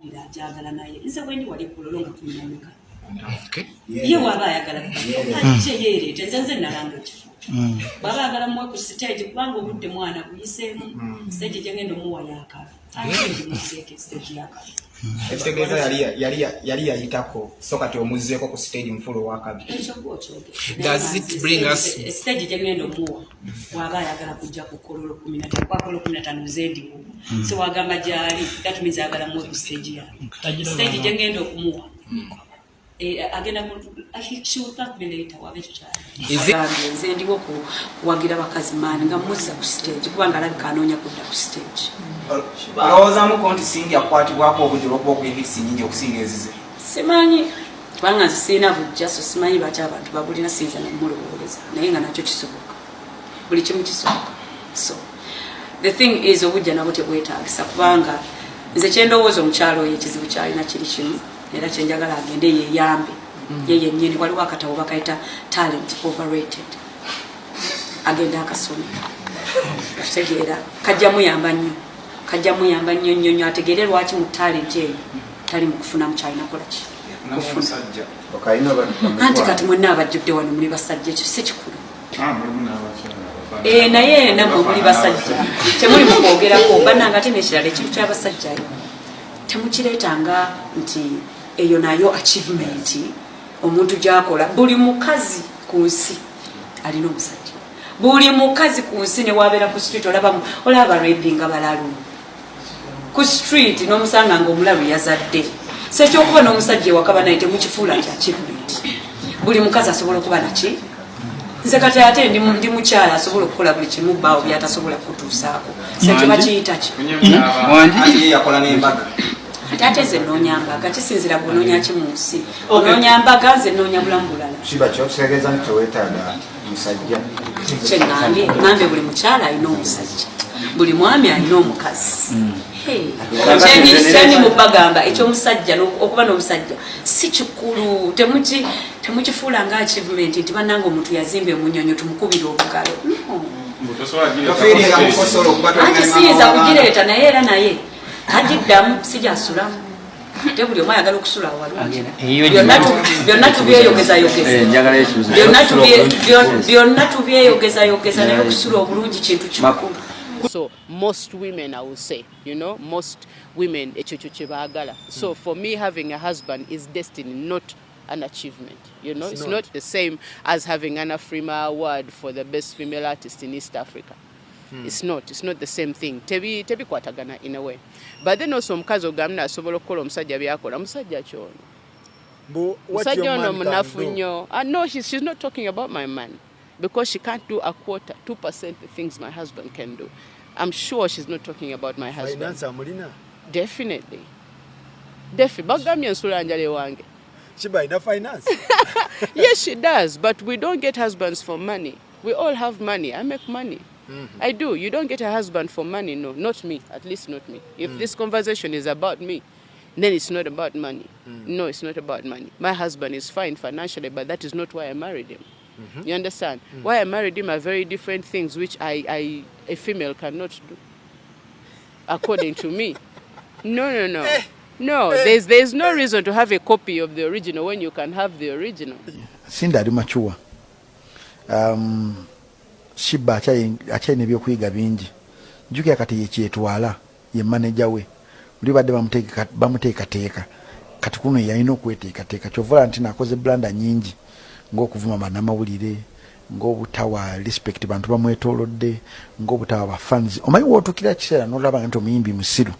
ila jagala naye nze wendi wali kulolonga kunyamika okay ye waba ayagala kanje yere tenzenze nalanga kifu baba agala mwe ku stage kubanga obudde mwana buyisemu stage jengendo muwa yakala anje museke stage yakala Estegeza yali yayitako so kati omuzzeeko ku stage mfulu wakabi. Does it bring us stage jengendo muwa waba ayagala kujja ku kololo 15 kwa kololo 15 zedi so wagamba jali that means agala mwe ku stage ya stage jengendo kumuwa agenda akishuka kubeleta wabecho nze ndiwo ku wagira bakazi mani nga muzza ku stage kubanga alabika anoonya kudda ku stage balowooza mu konti Cindy akwatibwako obujolo bw'okwehisi nyingi okusinga ezize simanyi kubanga nzisiina bujja so simanyi lwaki abantu babulina sinza namulowoleza naye nga nakyo kisoboka buli kimu kisoboka so the thing is obujja nabo tebwetaagisa kubanga nze kyendowooza omukyalo oyo ekizibu kyalina kiri kimu era kyenjagala agende yeyambe yeye nnyini waliwo akatabo bakaita talent overrated agenda akasome kitegeera kajja muyamba nnyo ategeere lwaki mu talent eyo tali mu kufuna mukyalina kola ki anti kati mwenna abajjudde wano muli basajja ekyo si kikulu naye namwe muli basajja temuli mu kwogerako bannanga ate n'ekirala ekintu ky'abasajjayo temukireetanga nti eyo nayo achievement omuntu gyakola buli mukazi ku nsi alina omusajja buli mukazi ku nsi ne wabeera ku street olaba rapinga balalu ku street n'omusanga ng'omulalu yazadde sekyokuba n'omusajja ewakaba naye temukifuula nti achievement buli mukazi asobola okuba naki nze kati ate ndi mukyala asobola okukola buli kimu bbaawo byatasobola kutuusaako sekyo bakiyita ki yakola n'embaga ate nze noonyambaga kisinzira gwononya ki mu nsi onoonyambaga nze noonya bulamu bulala Sheeba kyokutegeeza nti teweetaaga musajja kyeŋŋambye buli mukyala alina omusajja buli mwami alina omukazi kyeni mubagamba ekyomusajja okuba n'omusajja si kikulu temukifuula nga achievement nti bannanga omuntu yazimba emunyonyo tumukubira obugalo anti siyinza kugireeta naye era naye ajiddamu sijasulamu ate buli omu ayagala okusula awalungi byonna tubyeyogezayogeza naye okusula obulungi kintu kikulu. So most women, I would say, most women ekyo kyebaagala. So for me, having a husband is destiny, not an achievement. It's not the same as having an Afrima award for the best female artist in East Africa. It's not the same thing. Tebi kwatagana in a way. But then also omukazi ogamna asobola okukola omusajja byakola omusajja kyono. Musajja ono munafu nnyo. No, she's not talking about my man. Because she can't do a quarter, 2% the things my husband can do. I'm sure she's not talking about my husband. Definitely. Bagamya nsula njale wange. Sheeba ina finance? Yes, she does. But we don't get husbands for money. We all have money. I make money. I do. You don't get a husband for money. No, not me. At least not me. If this conversation is about me, then it's not about money. No, it's not about money. My husband is fine financially, but that is not why I married him. You understand? Why I married him are very different things which a female cannot do. According to me. No. No, there's no reason to have a copy of the original when you can have the original. Cindy ali machuwa. Sheeba akyalina ebyokuyiga bingi. Njuki akati yekyetwala ye manager we. Buli badde bamuteekateeka. Kati kuno yalina okweteekateeka. Kyovula nti nakoze blanda nyingi. Ng'okuvuma bannamawulire, ng'obutawa respect bantu bamwetoolodde, ng'obutawa bafans. Omanyi wootuukira kiseera n'olaba nti omuyimbi musiru.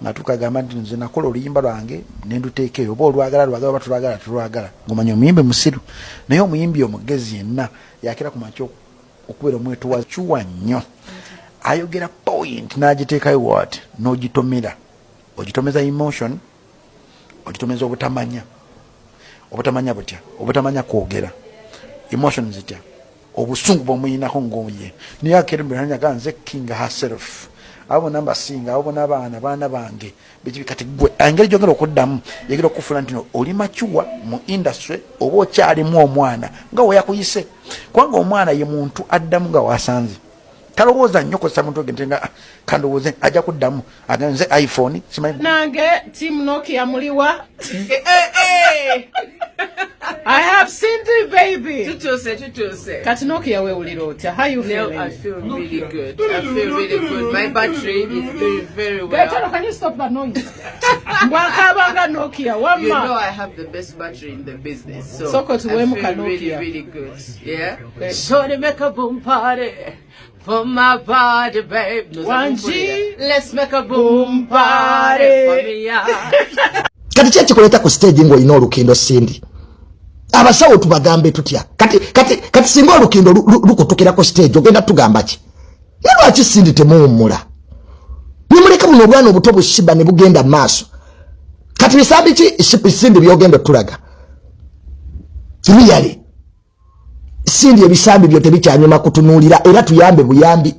Nga tukagamba nti nze nakola oluyimba lwange ne nduteeka eyo. Oba olwagala oba tulwagala. Ng'omanya omuyimbi musiru. Naye omuyimbi omugezi yenna yakira ku makyo okubeera omwetowaze kyuwa nnyo. Ayogera point n'agiteekayo what? N'ogitomera. Ogitomeza emotion, ogitomeza obutamanya. Obutamanya butya, obutamanya kwogera. Emotion zitya. Obusungu bw'omuyinako ng'oye. Niye akerembera ganze king herself. Abo namba singa, abo baana bange. Kati gwe engeri gyogera okuddamu, yegera okufuna nti oli machuwa mu industry oba okyalimu omwana nga we yakuyise. Kubanga omwana ye muntu addamu nga wasanze. talowooza nnyo kosa muntu ogentenga kandowooze ajja kuddamu ate nze iPhone simanyi nange team Nokia muliwa I have Cindy baby. Tutuse. Kati Nokia we ulirota. How you feeling? I feel really good. I feel really good. My battery is doing very well. Gaetano, can you stop that noise? Wakabanga Nokia. One You man. know I have the best battery in the business. So Soko I feel tuwemuka really, Nokia. really good. Yeah. So they make a boom party for my body, babe. No, One G. Let's make a boom party for me, yeah. Kati kye kikuleta ku stage ng'olina olukendo Cindy. Abasawo tubagambe tutya. Kati singa olukendo lukutukira ku stage ogenda tugamba ki? Lwaki Cindy temuwummula? Nimuleka buno obwana obuto bushiba ne bugenda maaso. Kati bisambi ki Cindy byogenda tulaga? Really? Cindy ebisambi byo tebikyanyuma kutunuulira era tuyambe buyambi.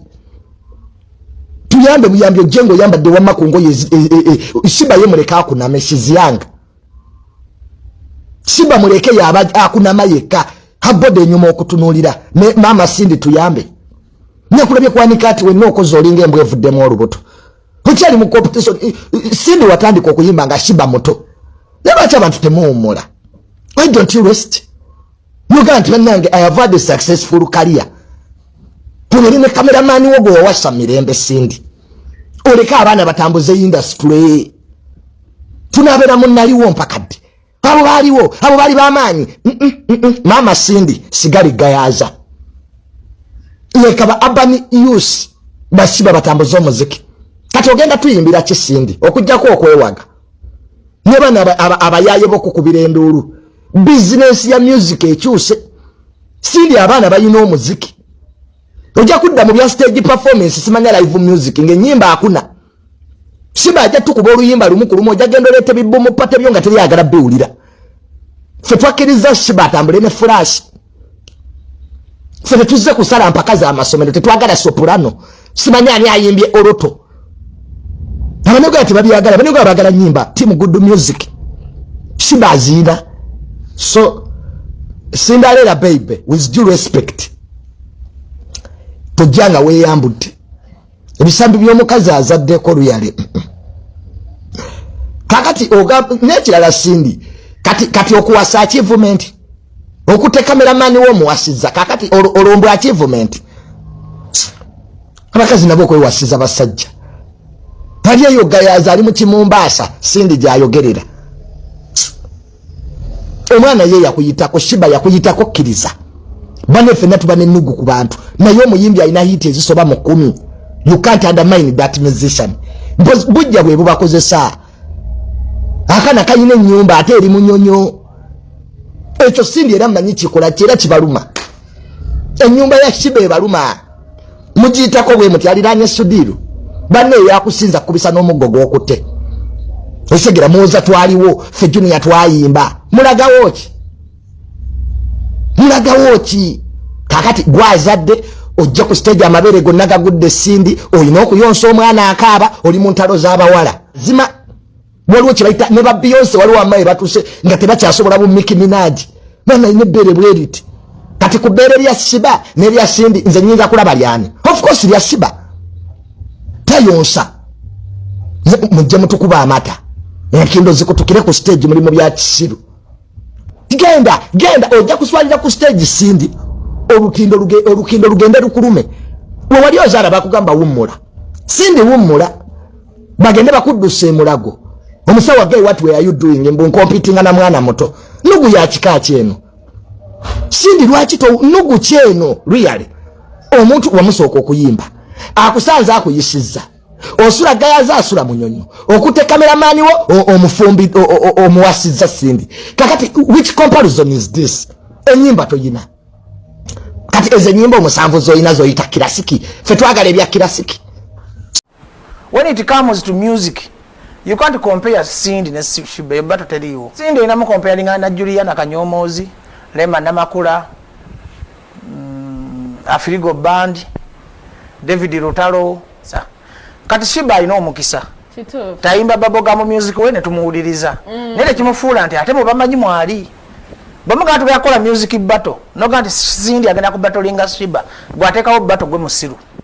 Tuyambe buyambi ojengo yambadde wamma ku ngoye Sheeba ye muleka akuname shiziyanga. Sheeba muleke yaba akunama yeka habode enyuma okutunuulira ne mama Cindy tuyambe. Nyakulabye kwanika ati wenna okoze olinga embwa evuddemu olubuto. Okyali mu competition Cindy watandika okuyimba nga Sheeba muto. Lwaki abantu temuwummula? Why don't you rest? Muganti bannange I have had a successful career. Tunali ne cameraman wo gwe wasa mirembe Cindy. Oleka abaana batambuze industry. Tunabera munnaliwo mpakadde. Abo bali bamaanyi. Mama Cindy sigali gayaza. Yekaba abani youth basiba batambuze omuziki. Kati ogenda tuyimbira ki Cindy okujjako okwewaga. Ne bana abayaye bokukubira enduulu. Business ya music ekyuse. Cindy abaana bayina omuziki. Ojja kudda mu bya stage performance simanya live music ng'ennyimba akuna. Sheeba ajja tukuba oluyimba lumu ku lumu ojja genda oleete bibbomu pate byo nga teryagala biwulira. Ffe twakkiriza Sheeba atambule ne flash. Ffe tuzze kusala mpaka za amasomero tetwagala soprano. Simanya ani ayimbye oroto. Abanego tebabyagala abanego abagala nnyimba team good music. Sheeba azina. So Cinderella baby with due respect. Tojanga weyambudde. Ebisambi by'omukazi azaddeko luyale. Kakati nekirala Cindy. Kati okuwasa achievement. Okute cameraman wo muwasiza. Kakati olombo achievement. Abakazi nabo kwewasiza basajja. Taliyo yogayaza ali mu Kimumbasa Cindy gyayogerera. Omwana ye yakuyitako Sheeba yakuyitako kkiriza. Bane fena tubane nugu ku bantu. Naye omuyimbi alina hit ezisoba mu 10. You can't undermine that musician. Because bujja bwe bubakozesa. Akana kayina ennyumba ate eri munyonyo. Ekyo Cindy era mmanyi kikola kyera kibaluma. Ennyumba ya Sheeba ebaluma. Mugiyitako bwe muti aliranye Sudiru. Banne yakusinza kubisa n'omugogo okute. Esegera muza twaliwo ffe Junior twayimba. Mulagawo ki? Mulagawo ki? Kakati gwazadde ojja ku stage amabere gonna gagudde Cindy olina okuyonsa omwana akaaba oli mu ntalo z'abawala. Zima waliwo kibayita ne ba Beyonce waliwo amaye batuse nga tebakyasobola bu Nicki Minaj. Bana ine bere bweriti. Kati ku bere lya Sheeba ne lya Cindy nze nyinza kulaba lyani. Of course lya Sheeba. Tayonsa. Mujje mutukuba amata. Enkindo zikutukire ku stage muri mu bya kisiru. Genda ojja kuswalira ku stage Cindy. Olukindo lugende lukulume. We wali ozala bakugamba wummula. Cindy wummula. Bagende bakuddusa emulago. Omusawa gay what were you doing mbu competing na mwana muto. Nugu ya kika kyeno. Cindy lwaki to nugu kyeno really. Omuntu wamusoko okuyimba. Akusanza akuyisiza. Osula gayaza asula munyonyo. Okute cameraman wo omufumbi omuwasiza Cindy. Kakati which comparison is this? Enyimba toyina. Kati eze nyimba omusanvu zoyina zoyita kirasiki. Ffe twagala ebya kirasiki. When it comes to music, you can't compare Cindy ne Sheeba but tell you. Cindy inamu comparing na Juliana Kanyomozi, Lema Namakula, Afrigo Band, David Rutalo. Kati Sheeba ino omukisa. Tayimba baboga mu music we ne tumuwuliriza. Nere kimufuula nti ate mu bamanyi mwali. Bamuga tuyakola music battle. No ganti Cindy agenda ku battlinga Sheeba. Gwatekawo battle gwe musiru.